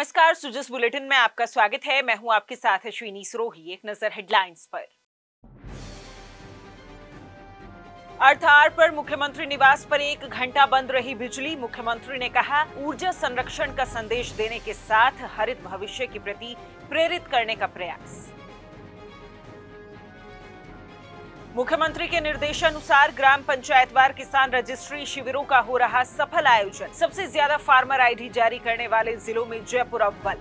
नमस्कार, सुजस बुलेटिन में आपका स्वागत है। मैं हूं आपके साथ अश्विनी सरोही। एक नजर हेडलाइंस पर। अर्थार पर मुख्यमंत्री निवास पर 1 घंटा बंद रही बिजली। मुख्यमंत्री ने कहा, ऊर्जा संरक्षण का संदेश देने के साथ हरित भविष्य के प्रति प्रेरित करने का प्रयास। मुख्यमंत्री के निर्देशानुसार ग्राम पंचायतवार किसान रजिस्ट्री शिविरों का हो रहा सफल आयोजन। सबसे ज्यादा फार्मर आईडी जारी करने वाले जिलों में जयपुर अव्वल।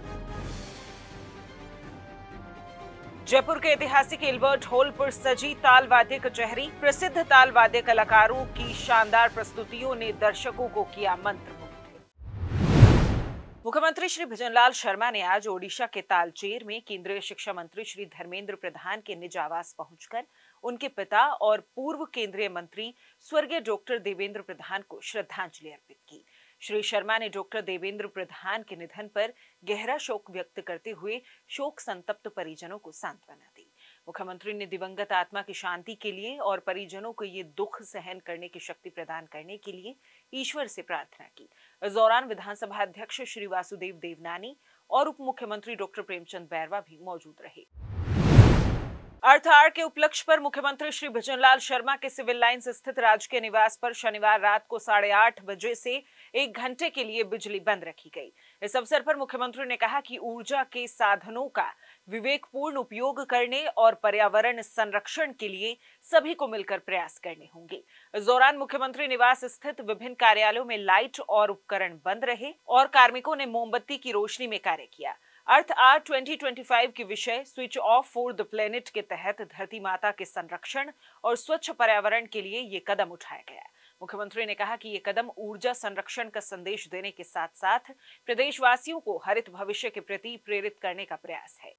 जयपुर के ऐतिहासिक एल्बर्ट हॉल पर सजी ताल वाद्य कचहरी। प्रसिद्ध ताल वाद्य कलाकारों की शानदार प्रस्तुतियों ने दर्शकों को किया मंत्रमुग्ध। मुख्यमंत्री श्री भजनलाल शर्मा ने आज ओडिशा के तालचेर में केंद्रीय शिक्षा मंत्री श्री धर्मेंद्र प्रधान के निज आवास पहुंचकर उनके पिता और पूर्व केंद्रीय मंत्री स्वर्गीय डॉक्टर देवेंद्र प्रधान को श्रद्धांजलि अर्पित की। श्री शर्मा ने डॉक्टर देवेंद्र प्रधान के निधन पर गहरा शोक व्यक्त करते हुए शोक संतप्त परिजनों को सांत्वना दी। मुख्यमंत्री ने दिवंगत आत्मा की शांति के लिए और परिजनों को ये दुख सहन करने की शक्ति प्रदान करने के लिए ईश्वर से प्रार्थना की। इस दौरान विधानसभा अध्यक्ष श्री वासुदेव देवनानी और उप मुख्यमंत्री डॉक्टर प्रेमचंद बैरवा भी मौजूद रहे। अर्थार के उपलक्ष्य पर मुख्यमंत्री श्री भजनलाल शर्मा के सिविल लाइंस स्थित राजकीय निवास पर शनिवार रात को 8:30 बजे से 1 घंटे के लिए बिजली बंद रखी गई। इस अवसर पर मुख्यमंत्री ने कहा कि ऊर्जा के साधनों का विवेकपूर्ण उपयोग करने और पर्यावरण संरक्षण के लिए सभी को मिलकर प्रयास करने होंगे। इस दौरान मुख्यमंत्री निवास स्थित विभिन्न कार्यालयों में लाइट और उपकरण बंद रहे और कार्मिकों ने मोमबत्ती की रोशनी में कार्य किया। अर्थ आर 2025 के विषय switch off for the planet के तहत धरती माता के संरक्षण और स्वच्छ पर्यावरण के लिए ये कदम उठाया गया। मुख्यमंत्री ने कहा कि ये कदम ऊर्जा संरक्षण का संदेश देने के साथ साथ प्रदेशवासियों को हरित भविष्य के प्रति प्रेरित करने का प्रयास है।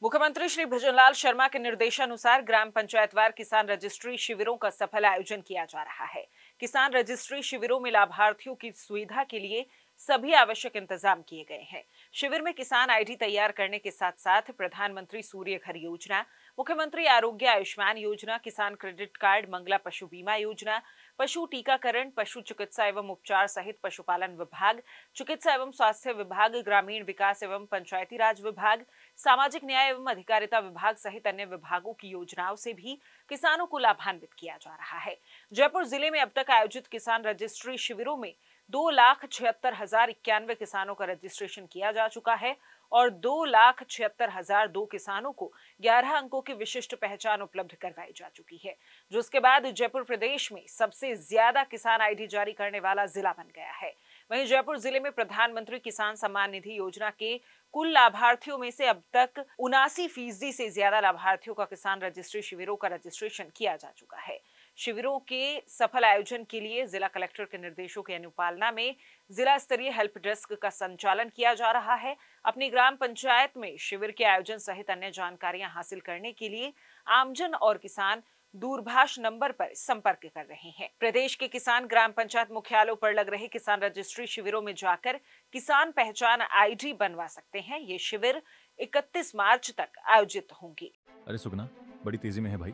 मुख्यमंत्री श्री भजनलाल शर्मा के निर्देशानुसार ग्राम पंचायतवार किसान रजिस्ट्री शिविरों का सफल आयोजन किया जा रहा है। किसान रजिस्ट्री शिविरों में लाभार्थियों की सुविधा के लिए सभी आवश्यक इंतजाम किए गए हैं। शिविर में किसान आईडी तैयार करने के साथ साथ प्रधानमंत्री सूर्य घर योजना, मुख्यमंत्री आरोग्य आयुष्मान योजना, किसान क्रेडिट कार्ड, मंगला पशु बीमा योजना, पशु टीकाकरण, पशु चिकित्सा एवं उपचार सहित पशुपालन विभाग, चिकित्सा एवं स्वास्थ्य विभाग, ग्रामीण विकास एवं पंचायती राज विभाग, सामाजिक न्याय एवं अधिकारिता विभाग सहित अन्य विभागों की योजनाओं से भी किसानों को लाभान्वित किया जा रहा है। जयपुर जिले में अब तक आयोजित किसान रजिस्ट्री शिविरों में 2,76,091 किसानों का रजिस्ट्रेशन किया जा चुका है और 2,76,002 किसानों को 11 अंकों की विशिष्ट पहचान उपलब्ध करवाई जा चुकी है, जिसके बाद जयपुर प्रदेश में सबसे ज्यादा किसान आईडी जारी करने वाला जिला बन गया है। वहीं जयपुर जिले में प्रधानमंत्री किसान सम्मान निधि योजना के कुल लाभार्थियों में से अब तक 79% से ज्यादा लाभार्थियों का किसान रजिस्ट्री शिविरों का रजिस्ट्रेशन किया जा चुका है। शिविरों के सफल आयोजन के लिए जिला कलेक्टर के निर्देशों की अनुपालना में जिला स्तरीय हेल्प डेस्क का संचालन किया जा रहा है। अपनी ग्राम पंचायत में शिविर के आयोजन सहित अन्य जानकारियां हासिल करने के लिए आमजन और किसान दूरभाष नंबर पर संपर्क कर रहे हैं। प्रदेश के किसान ग्राम पंचायत मुख्यालयों पर लग रहे किसान रजिस्ट्री शिविरों में जाकर किसान पहचान आईडी बनवा सकते हैं। ये शिविर 31 मार्च तक आयोजित होंगे। अरे सुगना, बड़ी तेजी में है भाई,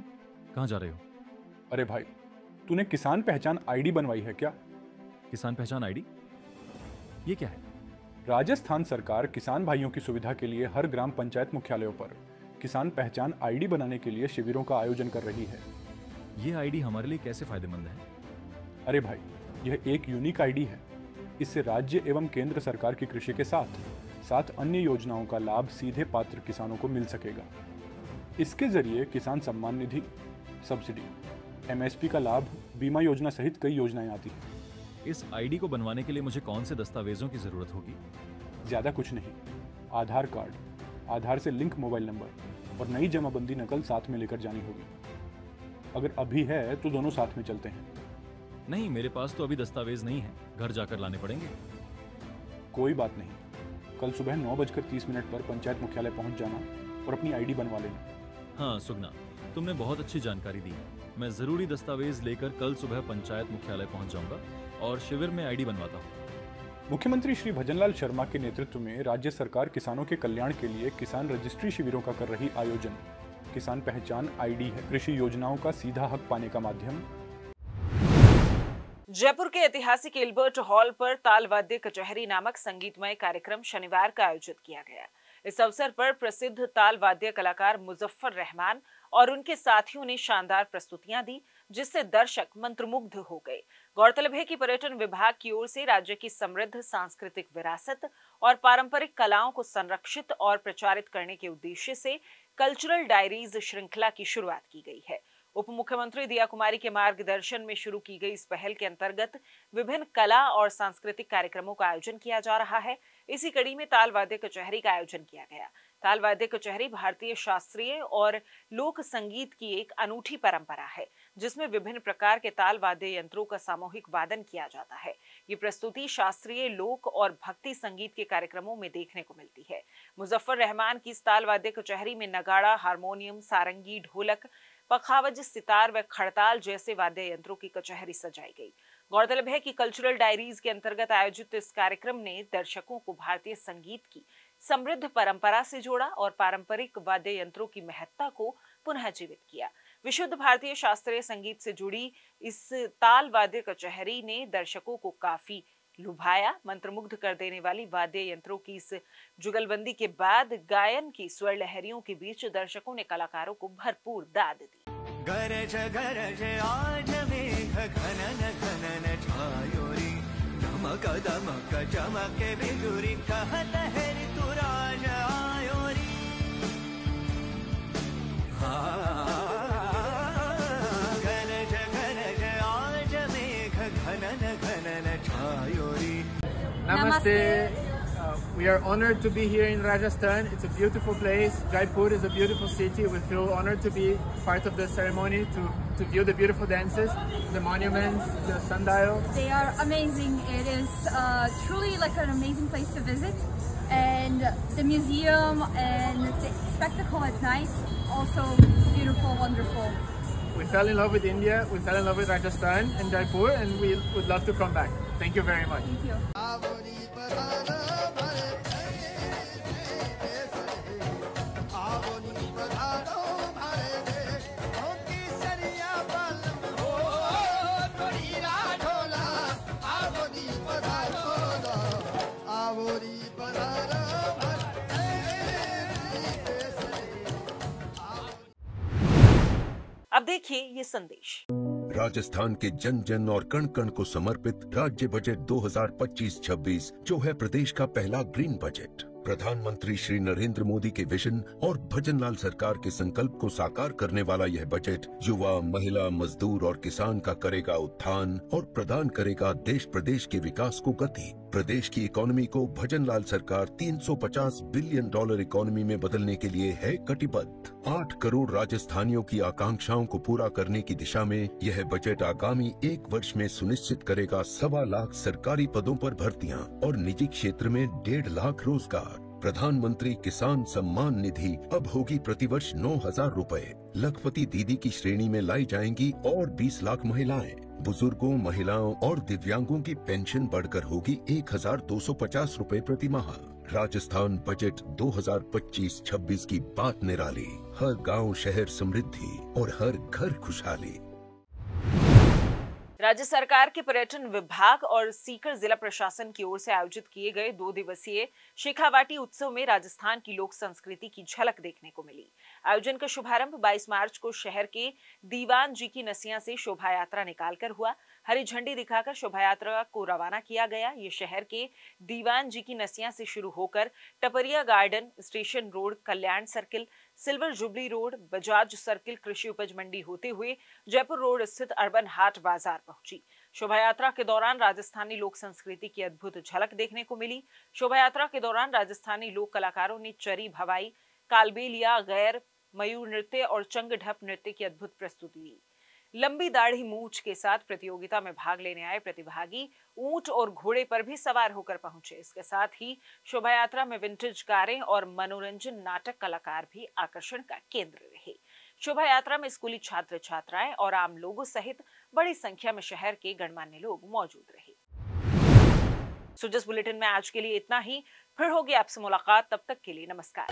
कहाँ जा रहे हो? अरे भाई, तूने किसान पहचान आईडी बनवाई है क्या? किसान पहचान आईडी? ये क्या है? राजस्थान सरकार किसान भाइयों की सुविधा के लिए हर ग्राम पंचायत मुख्यालयों पर किसान पहचान आईडी बनाने के लिए शिविरों का आयोजन कर रही है। ये आईडी हमारे लिए कैसे फायदेमंद है? अरे भाई, यह एक यूनिक आईडी है। इससे राज्य एवं केंद्र सरकार की कृषि के साथ अन्य योजनाओं का लाभ सीधे पात्र किसानों को मिल सकेगा। इसके जरिए किसान सम्मान निधि, सब्सिडी, एमएसपी का लाभ, बीमा योजना सहित कई योजनाएं आती हैं। इस आईडी को बनवाने के लिए मुझे कौन से दस्तावेजों की जरूरत होगी? ज्यादा कुछ नहीं, आधार कार्ड, आधार से लिंक मोबाइल नंबर और नई जमाबंदी नकल साथ में लेकर जानी होगी। अगर अभी है तो दोनों साथ में चलते हैं। नहीं, मेरे पास तो अभी दस्तावेज नहीं है, घर जाकर लाने पड़ेंगे। कोई बात नहीं, कल सुबह 9:30 पर पंचायत मुख्यालय पहुंच जाना और अपनी आईडी बनवा लेना। हाँ सुगना, तुमने बहुत अच्छी जानकारी दी। मैं जरूरी दस्तावेज लेकर कल सुबह पंचायत मुख्यालय पहुंच जाऊंगा और शिविर में आईडी बनवाता हूँ। मुख्यमंत्री श्री भजनलाल शर्मा के नेतृत्व में राज्य सरकार किसानों के कल्याण के लिए किसान रजिस्ट्री शिविरों का कर रही आयोजन। किसान पहचान आईडी है कृषि योजनाओं का सीधा हक पाने का माध्यम। जयपुर के ऐतिहासिक एल्बर्ट हॉल पर ताल वाद्य कचहरी नामक संगीतमय कार्यक्रम शनिवार का आयोजित किया गया। इस अवसर पर प्रसिद्ध ताल वाद्य कलाकार मुजफ्फर रहमान और उनके साथियों ने शानदार प्रस्तुतियां दी, जिससे दर्शक मंत्रमुग्ध हो गए। गौरतलब है कि पर्यटन विभाग की ओर से राज्य की समृद्ध सांस्कृतिक विरासत और पारंपरिक कलाओं को संरक्षित और प्रचारित करने के उद्देश्य से कल्चरल डायरीज श्रृंखला की शुरुआत की गई है। उप मुख्यमंत्री दिया कुमारी के मार्गदर्शन में शुरू की गई इस पहल के अंतर्गत विभिन्न कला और सांस्कृतिक कार्यक्रमों का आयोजन किया जा रहा है। इसी कड़ी में ताल वाद्य कचहरी का आयोजन किया गया। ताल वाद्य कचहरी भारतीय शास्त्रीय और लोक संगीत की एक अनूठी परंपरा है, जिसमें विभिन्न प्रकार के ताल वाद्य यंत्रों का सामूहिक वादन किया जाता है। ये प्रस्तुति शास्त्रीय, लोक और भक्ति संगीत के कार्यक्रमों में देखने को मिलती है। मुजफ्फर रहमान की इस ताल वाद्य कचहरी में नगाड़ा, हारमोनियम, सारंगी, ढोलक, पखावज, सितार व खड़ताल जैसे वाद्य यंत्रों की कचहरी सजाई गई। गौरतलब है कि कल्चरल डायरीज के अंतर्गत आयोजित इस कार्यक्रम ने दर्शकों को भारतीय संगीत की समृद्ध परंपरा से जोड़ा और पारंपरिक वाद्य यंत्रों की महत्ता को पुनः जीवित किया। विशुद्ध भारतीय शास्त्रीय संगीत से जुड़ी इस ताल वाद्य कचहरी ने दर्शकों को काफी लुभाया। मंत्रमुग्ध कर देने वाली वाद्य यंत्रों की इस जुगलबंदी के बाद गायन की स्वर लहरियों के बीच दर्शकों ने कलाकारों को भरपूर दाद दी। गरज गरज आज मेघ घनन घनन छायोरी, धमक दमक चमके बिजुरी, कहत है ऋतुराज आयोरी। गरज गरज आज मेघ घनन घनन छायोरी। Namaste. We are honored to be here in Rajasthan. It's a beautiful place. Jaipur is a beautiful city. We feel honored to be part of the ceremony, to view the beautiful dances, the monuments, the sundial. They are amazing. It is truly like an amazing place to visit. And the museum and the spectacle at night, also beautiful, wonderful. We fell in love with India. We fell in love with Rajasthan and Jaipur, and we would love to come back. Thank you very much. Thank you. अब देखिए ये संदेश। राजस्थान के जन जन और कण कण को समर्पित राज्य बजट 2025-26 जो है प्रदेश का पहला ग्रीन बजट। प्रधानमंत्री श्री नरेंद्र मोदी के विजन और भजनलाल सरकार के संकल्प को साकार करने वाला यह बजट युवा, महिला, मजदूर और किसान का करेगा उत्थान और प्रदान करेगा देश प्रदेश के विकास को गति। प्रदेश की इकोनॉमी को भजनलाल सरकार $350 बिलियन इकोनॉमी में बदलने के लिए है कटिबद्ध। 8 करोड़ राजस्थानियों की आकांक्षाओं को पूरा करने की दिशा में यह बजट आगामी 1 वर्ष में सुनिश्चित करेगा 1.25 लाख सरकारी पदों पर भर्तियां और निजी क्षेत्र में 1.5 लाख रोजगार। प्रधानमंत्री किसान सम्मान निधि अब होगी प्रतिवर्ष 9,000 रुपए। लखपति दीदी की श्रेणी में लाई जाएंगी और 20 लाख महिलाएं। बुजुर्गों, महिलाओं और दिव्यांगों की पेंशन बढ़कर होगी 1,250 रुपए प्रति माह। राजस्थान बजट 2025-26 की बात निराली। हर गांव शहर समृद्धि और हर घर खुशहाली। राज्य सरकार के पर्यटन विभाग और सीकर जिला प्रशासन की ओर से आयोजित किए गए 2 दिवसीय शेखावाटी उत्सव में राजस्थान की लोक संस्कृति की झलक देखने को मिली। आयोजन का शुभारंभ 22 मार्च को शहर के दीवान जी की नसिया से शोभा यात्रा निकालकर हुआ। हरी झंडी दिखाकर शोभा यात्रा को रवाना किया गया। ये शहर के दीवान जी की नसिया से शुरू होकर Tapariya garden, station road, Kalyan circle, silver jubilee road, Bajaj circle, कृषि उपज मंडी होते हुए जयपुर रोड स्थित अर्बन हाट बाजार पहुंची। शोभा यात्रा के दौरान राजस्थानी लोक संस्कृति की अद्भुत झलक देखने को मिली। शोभा यात्रा के दौरान राजस्थानी लोक कलाकारों ने चरी, भवाई, कालबेलिया, गैर, मयूर नृत्य और चंग ढप नृत्य की अद्भुत प्रस्तुति दी। लंबी दाढ़ी मूंछ के साथ प्रतियोगिता में भाग लेने आए प्रतिभागी ऊंट और घोड़े पर भी सवार होकर पहुंचे। इसके साथ ही शोभा यात्रा में विंटेज कारें और मनोरंजन नाटक कलाकार भी आकर्षण का केंद्र रहे। शोभा यात्रा में स्कूली छात्र छात्राएं और आम लोगों सहित बड़ी संख्या में शहर के गणमान्य लोग मौजूद रहे। सुजस बुलेटिन में आज के लिए इतना ही। फिर होगी आपसे मुलाकात, तब तक के लिए नमस्कार।